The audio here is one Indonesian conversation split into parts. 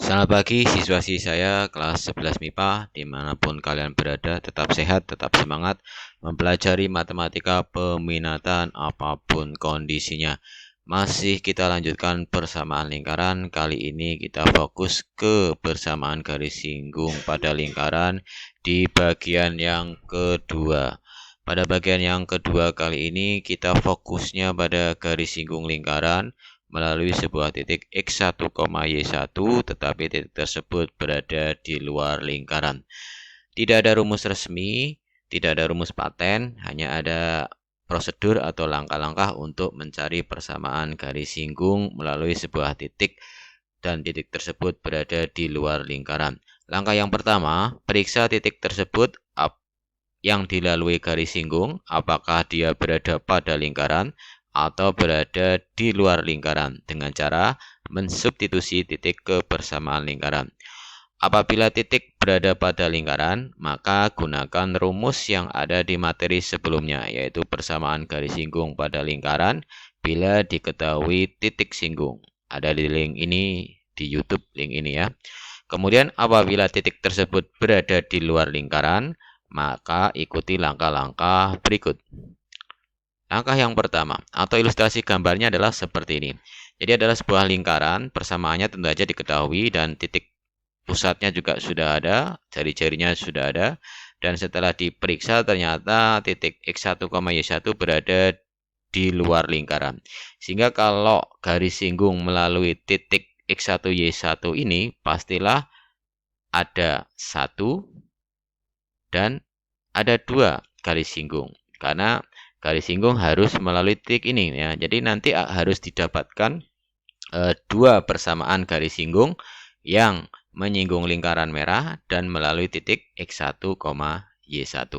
Selamat pagi siswa-siswi saya kelas 11 MIPA, dimanapun kalian berada, tetap sehat, tetap semangat, mempelajari matematika peminatan apapun kondisinya. Masih kita lanjutkan persamaan lingkaran, kali ini kita fokus ke persamaan garis singgung pada lingkaran di bagian yang kedua. Pada bagian yang kedua kali ini kita fokusnya pada garis singgung lingkaran melalui sebuah titik X1, Y1, tetapi titik tersebut berada di luar lingkaran. Tidak ada rumus resmi, tidak ada rumus paten, hanya ada prosedur atau langkah-langkah untuk mencari persamaan garis singgung melalui sebuah titik dan titik tersebut berada di luar lingkaran. Langkah yang pertama, periksa titik tersebut yang dilalui garis singgung, apakah dia berada pada lingkaran atau berada di luar lingkaran dengan cara mensubstitusi titik ke persamaan lingkaran. Apabila titik berada pada lingkaran, maka gunakan rumus yang ada di materi sebelumnya, yaitu persamaan garis singgung pada lingkaran bila diketahui titik singgung. Ada di link ini, di YouTube link ini ya. Kemudian apabila titik tersebut berada di luar lingkaran, maka ikuti langkah-langkah berikut. Langkah yang pertama, atau ilustrasi gambarnya adalah seperti ini. Jadi adalah sebuah lingkaran, persamaannya tentu saja diketahui dan titik pusatnya juga sudah ada, jari-jarinya sudah ada. Dan setelah diperiksa ternyata titik X1, Y1 berada di luar lingkaran. Sehingga kalau garis singgung melalui titik X1, Y1 ini pastilah ada 1 dan ada 2 garis singgung. Karena garis singgung harus melalui titik ini ya. Jadi nanti harus didapatkan 2 persamaan garis singgung yang menyinggung lingkaran merah dan melalui titik X1, Y1.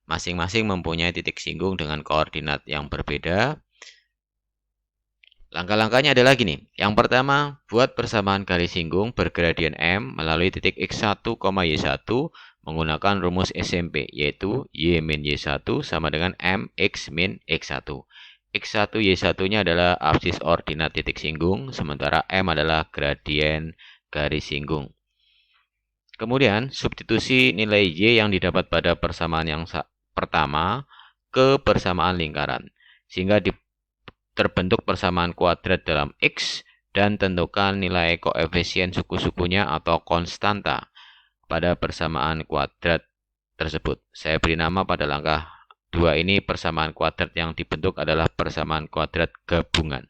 Masing-masing mempunyai titik singgung dengan koordinat yang berbeda. Langkah-langkahnya adalah gini. Yang pertama, buat persamaan garis singgung bergradien M melalui titik X1, Y1 menggunakan rumus SMP, yaitu Y min Y1 sama dengan MX min X1. X1, Y1-nya adalah absis ordinat titik singgung, sementara M adalah gradien garis singgung. Kemudian, substitusi nilai Y yang didapat pada persamaan yang pertama ke persamaan lingkaran, sehingga terbentuk persamaan kuadrat dalam X dan tentukan nilai koefisien suku-sukunya atau konstanta pada persamaan kuadrat tersebut. Saya beri nama pada langkah 2 ini persamaan kuadrat yang dibentuk adalah persamaan kuadrat gabungan.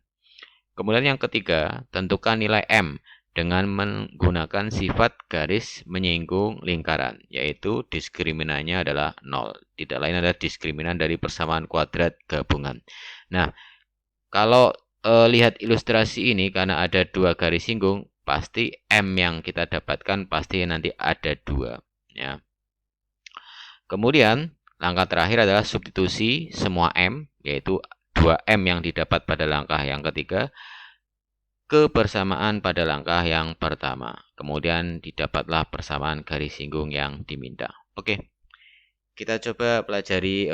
Kemudian yang ketiga, tentukan nilai M dengan menggunakan sifat garis menyinggung lingkaran, yaitu diskriminannya adalah 0. Tidak lain adalah diskriminan dari persamaan kuadrat gabungan. Nah, kalau lihat ilustrasi ini, karena ada 2 garis singgung, pasti M yang kita dapatkan pasti nanti ada 2. Ya. Kemudian, langkah terakhir adalah substitusi semua M, yaitu 2M yang didapat pada langkah yang ketiga, ke persamaan pada langkah yang pertama. Kemudian didapatlah persamaan garis singgung yang diminta. Oke, kita coba pelajari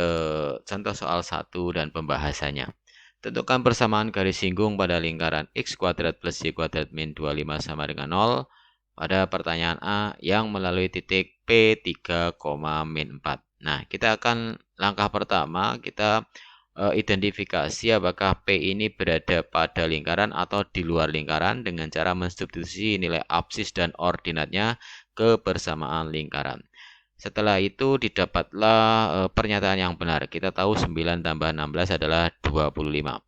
contoh soal 1 dan pembahasannya. Tentukan persamaan garis singgung pada lingkaran X kuadrat plus Y kuadrat min 25 sama dengan 0 pada pertanyaan A yang melalui titik P3, min 4. Nah, kita akan langkah pertama, kita identifikasi apakah P ini berada pada lingkaran atau di luar lingkaran dengan cara mensubstitusi nilai absis dan ordinatnya ke persamaan lingkaran. Setelah itu didapatlah pernyataan yang benar. Kita tahu 9 tambah 16 adalah 25.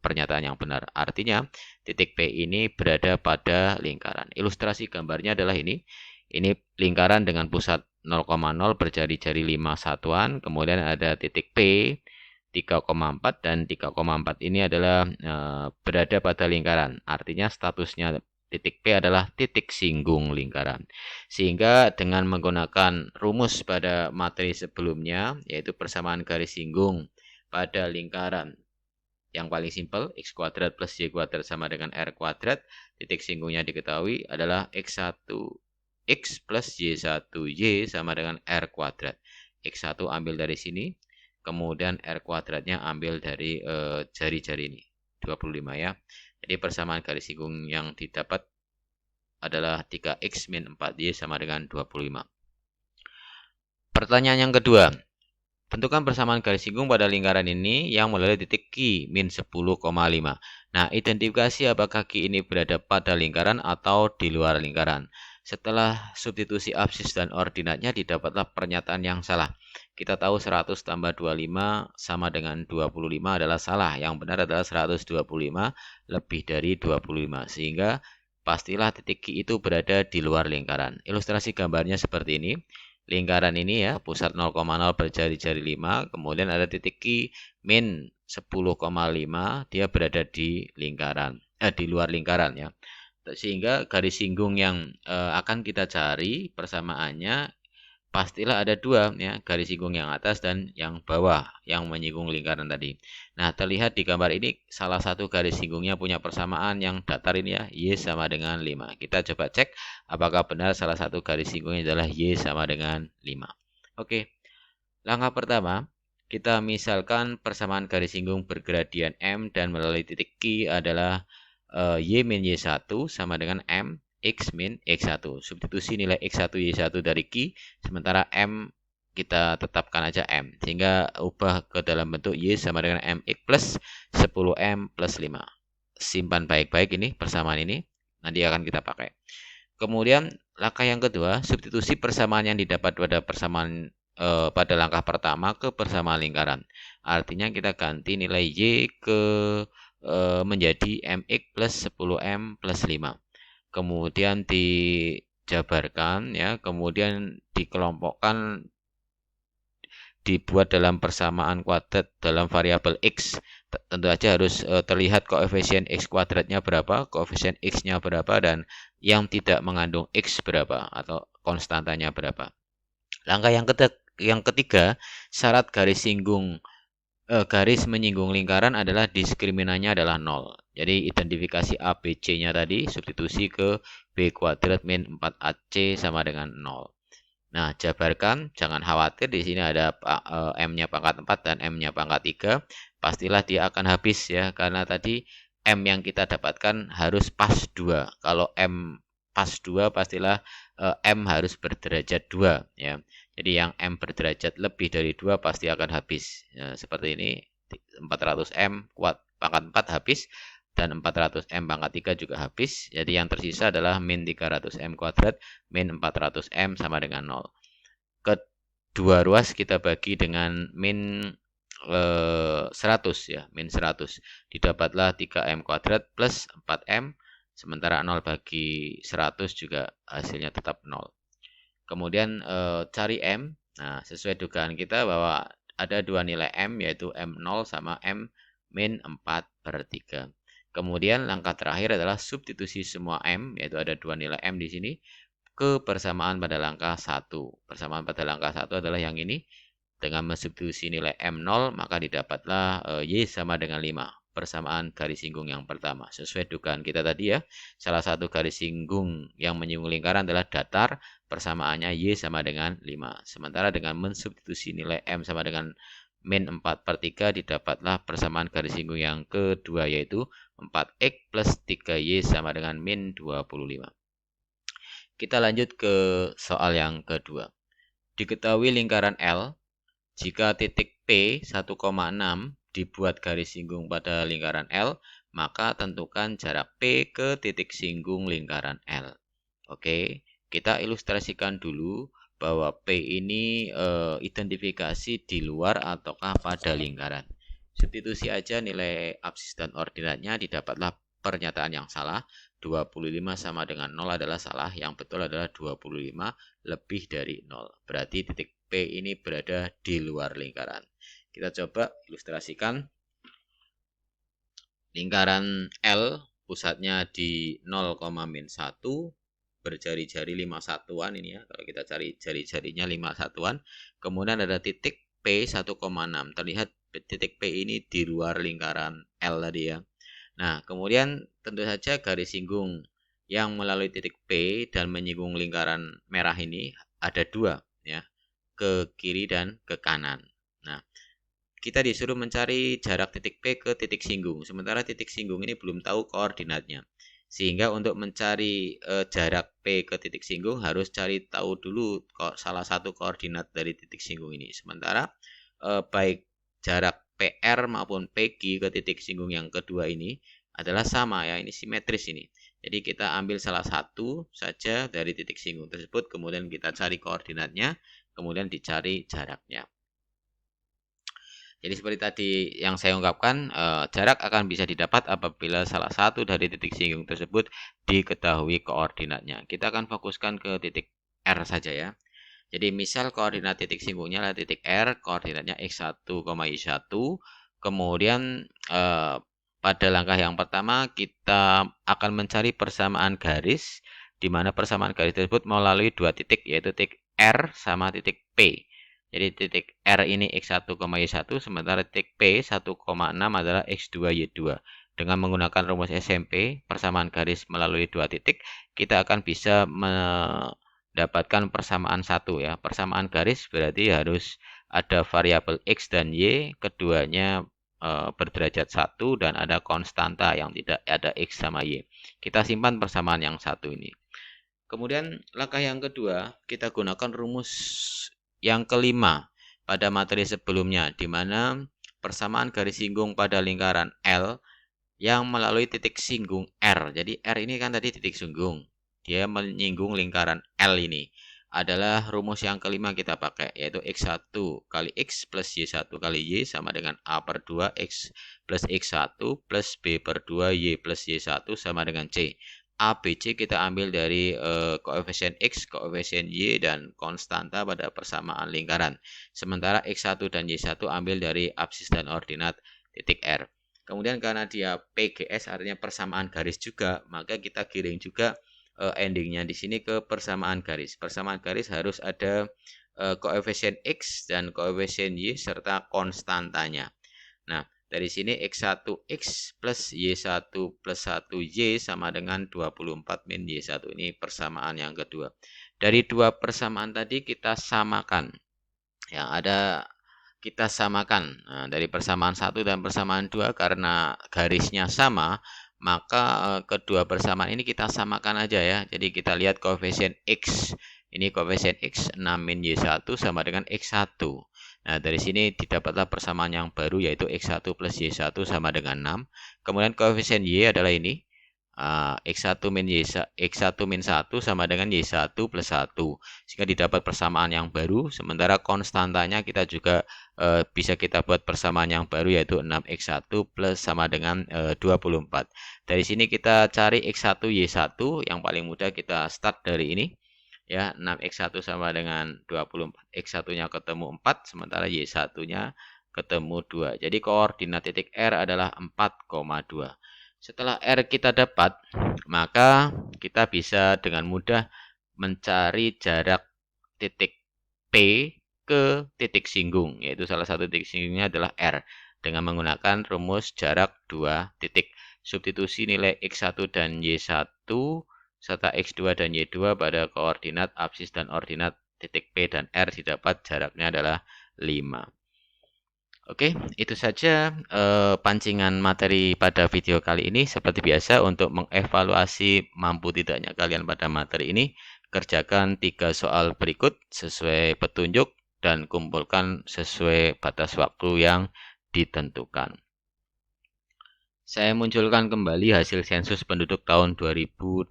Pernyataan yang benar. Artinya titik P ini berada pada lingkaran. Ilustrasi gambarnya adalah ini. Ini lingkaran dengan pusat 0,0 berjari-jari 5 satuan. Kemudian ada titik P 3,4 dan 3,4 ini adalah berada pada lingkaran. Artinya statusnya titik P adalah titik singgung lingkaran. Sehingga dengan menggunakan rumus pada materi sebelumnya, yaitu persamaan garis singgung pada lingkaran yang paling simpel, X kuadrat plus Y kuadrat sama dengan R kuadrat, titik singgungnya diketahui adalah X1 X plus Y1 Y sama dengan R kuadrat. X1 ambil dari sini, kemudian R kuadratnya ambil dari jari-jari ini, 25 ya. Jadi persamaan garis singgung yang didapat adalah 3x min 4y sama dengan 25. Pertanyaan yang kedua. Tentukan persamaan garis singgung pada lingkaran ini yang melalui titik Q min 10,5. Nah, identifikasi apakah Q ini berada pada lingkaran atau di luar lingkaran. Setelah substitusi absis dan ordinatnya didapatlah pernyataan yang salah. Kita tahu 100 tambah 25 sama dengan 25 adalah salah. Yang benar adalah 125 lebih dari 25. Sehingga pastilah titik Q itu berada di luar lingkaran. Ilustrasi gambarnya seperti ini. Lingkaran ini ya, pusat 0,0 berjari-jari 5, kemudian ada titik Q min 10,5, dia berada di lingkaran, di luar lingkaran ya. Sehingga garis singgung yang akan kita cari persamaannya pastilah ada dua ya, garis singgung yang atas dan yang bawah yang menyinggung lingkaran tadi. Nah, terlihat di gambar ini salah satu garis singgungnya punya persamaan yang datar ini ya, Y sama dengan 5. Kita coba cek apakah benar salah satu garis singgungnya adalah Y sama dengan 5. Oke. Langkah pertama, kita misalkan persamaan garis singgung bergradian M dan melalui titik Q adalah Y min Y1 sama dengan M X min X1. Substitusi nilai X1 Y1 dari Q, sementara M kita tetapkan aja M. Sehingga ubah ke dalam bentuk Y sama dengan MX plus 10M plus 5. Simpan baik-baik ini persamaan ini, nanti akan kita pakai. Kemudian langkah yang kedua, substitusi persamaan yang didapat pada persamaan pada langkah pertama ke persamaan lingkaran. Artinya kita ganti nilai Y ke menjadi MX plus 10M plus 5. Kemudian dijabarkan ya, kemudian dikelompokkan, dibuat dalam persamaan kuadrat dalam variabel X. Tentu saja harus terlihat koefisien X kuadratnya berapa, koefisien X-nya berapa, dan yang tidak mengandung X berapa atau konstantanya berapa. Langkah yang ketiga, syarat garis singgung garis menyinggung lingkaran adalah diskriminannya adalah 0. Jadi identifikasi ABC-nya tadi substitusi ke B kuadrat min 4AC sama dengan 0. Nah, jabarkan, jangan khawatir di sini ada M-nya pangkat 4 dan M-nya pangkat 3. Pastilah dia akan habis ya, karena tadi M yang kita dapatkan harus pas 2. Kalau M pas 2 pastilah M harus berderajat 2 ya. Jadi yang M berderajat lebih dari 2 pasti akan habis. Ya, seperti ini 400M kuat pangkat 4 habis dan 400M pangkat 3 juga habis. Jadi yang tersisa adalah min 300M kuadrat min 400M sama dengan 0. Kedua ruas kita bagi dengan min 100 ya, min 100. Didapatlah 3M kuadrat plus 4M, sementara 0 bagi 100 juga hasilnya tetap 0. Kemudian cari M. Nah, sesuai dugaan kita bahwa ada dua nilai M, yaitu M0 sama M min 4/3. Kemudian langkah terakhir adalah substitusi semua M, yaitu ada dua nilai M di sini, ke persamaan pada langkah 1. Persamaan pada langkah 1 adalah yang ini. Dengan mensubstitusi nilai M0, maka didapatlah Y sama dengan 5. Persamaan garis singgung yang pertama. Sesuai dugaan kita tadi ya, salah satu garis singgung yang menyinggung lingkaran adalah datar, persamaannya Y sama dengan 5. Sementara dengan mensubstitusi nilai M sama dengan min 4/3 didapatlah persamaan garis singgung yang kedua, yaitu 4X plus 3Y sama dengan min 25. Kita lanjut ke soal yang kedua. Diketahui lingkaran L, jika titik P 1,6 dibuat garis singgung pada lingkaran L, maka tentukan jarak P ke titik singgung lingkaran L. Oke, kita ilustrasikan dulu bahwa P ini identifikasi di luar ataukah pada lingkaran. Substitusi aja nilai absis dan ordinatnya, didapatlah pernyataan yang salah. 25 sama dengan 0 adalah salah, yang betul adalah 25 lebih dari 0. Berarti titik P ini berada di luar lingkaran. Kita coba ilustrasikan. Lingkaran L pusatnya di 0,-1, berjari-jari 5 satuan ini ya. Kalau kita cari jari-jarinya 5 satuan. Kemudian ada titik P 1,6. Terlihat titik P ini di luar lingkaran L tadi ya. Nah, kemudian tentu saja garis singgung yang melalui titik P dan menyinggung lingkaran merah ini ada dua ya, ke kiri dan ke kanan. Nah, kita disuruh mencari jarak titik P ke titik singgung. Sementara titik singgung ini belum tahu koordinatnya. Sehingga untuk mencari jarak P ke titik singgung harus cari tahu dulu kok salah satu koordinat dari titik singgung ini. Sementara baik jarak PR maupun PQ ke titik singgung yang kedua ini adalah sama ya, ini simetris ini. Jadi kita ambil salah satu saja dari titik singgung tersebut, kemudian kita cari koordinatnya, kemudian dicari jaraknya. Jadi seperti tadi yang saya ungkapkan, jarak akan bisa didapat apabila salah satu dari titik singgung tersebut diketahui koordinatnya. Kita akan fokuskan ke titik R saja ya. Jadi misal koordinat titik singgungnya adalah titik R, koordinatnya x1, y1. Kemudian pada langkah yang pertama kita akan mencari persamaan garis, di mana persamaan garis tersebut melalui dua titik, yaitu titik R sama titik P. Jadi titik R ini x1, y1, sementara titik P 1,6 adalah x2, y2. Dengan menggunakan rumus SMP, persamaan garis melalui dua titik, kita akan bisa mendapatkan persamaan satu ya. Persamaan garis berarti harus ada variabel x dan y, keduanya berderajat 1 dan ada konstanta yang tidak ada x sama y. Kita simpan persamaan yang satu ini. Kemudian langkah yang kedua, kita gunakan rumus yang kelima pada materi sebelumnya, di mana persamaan garis singgung pada lingkaran L yang melalui titik singgung R. Jadi R ini kan tadi titik singgung, dia menyinggung lingkaran L ini. Adalah rumus yang kelima kita pakai, yaitu x1 kali x plus y1 kali y sama dengan a per 2 x plus x1 plus b per 2 y plus y1 sama dengan c. A, B, C kita ambil dari koefisien X, koefisien Y, dan konstanta pada persamaan lingkaran. Sementara X1 dan Y1 ambil dari absis dan ordinat titik R. Kemudian karena dia PGS artinya persamaan garis juga, maka kita giring juga endingnya di sini ke persamaan garis. Persamaan garis harus ada koefisien X dan koefisien Y serta konstantanya. Nah, dari sini X1X plus Y1 plus 1Y sama dengan 24 min Y1. Ini persamaan yang kedua. Dari dua persamaan tadi kita samakan. Yang ada kita samakan. Nah, dari persamaan 1 dan persamaan 2 karena garisnya sama, maka kedua persamaan ini kita samakan aja ya. Jadi kita lihat koefisien X. Ini koefisien X 6 min Y1 sama dengan X1. Nah, dari sini didapatlah persamaan yang baru yaitu X1 plus Y1 sama dengan 6. Kemudian koefisien Y adalah ini. X1 min 1 sama dengan Y1 plus 1. Sehingga didapat persamaan yang baru. Sementara konstantanya kita juga bisa kita buat persamaan yang baru yaitu 6X1 plus sama dengan 24. Dari sini kita cari X1, Y1. Yang paling mudah kita start dari ini. Ya, 6x1 sama dengan 24. X1-nya ketemu 4, sementara Y1-nya ketemu 2. Jadi koordinat titik R adalah 4,2. Setelah R kita dapat, maka kita bisa dengan mudah mencari jarak titik P ke titik singgung, yaitu salah satu titik singgungnya adalah R, dengan menggunakan rumus jarak 2 titik. Substitusi nilai X1 dan Y1 serta X2 dan Y2 pada koordinat absis dan ordinat titik P dan R didapat jaraknya adalah 5. Oke, itu saja pancingan materi pada video kali ini. Seperti biasa, untuk mengevaluasi mampu tidaknya kalian pada materi ini, kerjakan 3 soal berikut sesuai petunjuk dan kumpulkan sesuai batas waktu yang ditentukan. Saya munculkan kembali hasil sensus penduduk tahun 2020.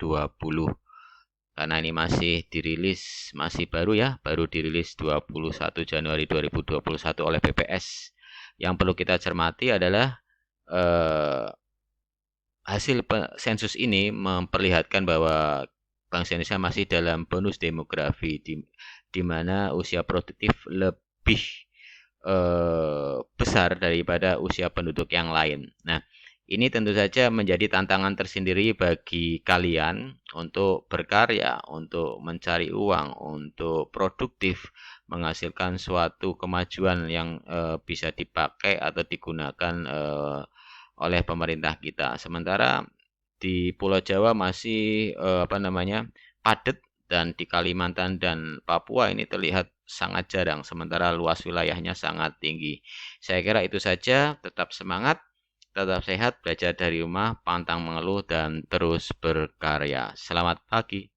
Karena ini masih dirilis, masih baru ya, baru dirilis 21 Januari 2021 oleh BPS. Yang perlu kita cermati adalah hasil sensus ini memperlihatkan bahwa bangsa Indonesia masih dalam bonus demografi, di mana usia produktif lebih besar daripada usia penduduk yang lain. Nah, ini tentu saja menjadi tantangan tersendiri bagi kalian untuk berkarya, untuk mencari uang, untuk produktif, menghasilkan suatu kemajuan yang bisa dipakai atau digunakan oleh pemerintah kita. Sementara di Pulau Jawa masih padat, dan di Kalimantan dan Papua ini terlihat sangat jarang, sementara luas wilayahnya sangat tinggi. Saya kira itu saja, tetap semangat, tetap sehat, belajar dari rumah, pantang mengeluh, dan terus berkarya. Selamat pagi.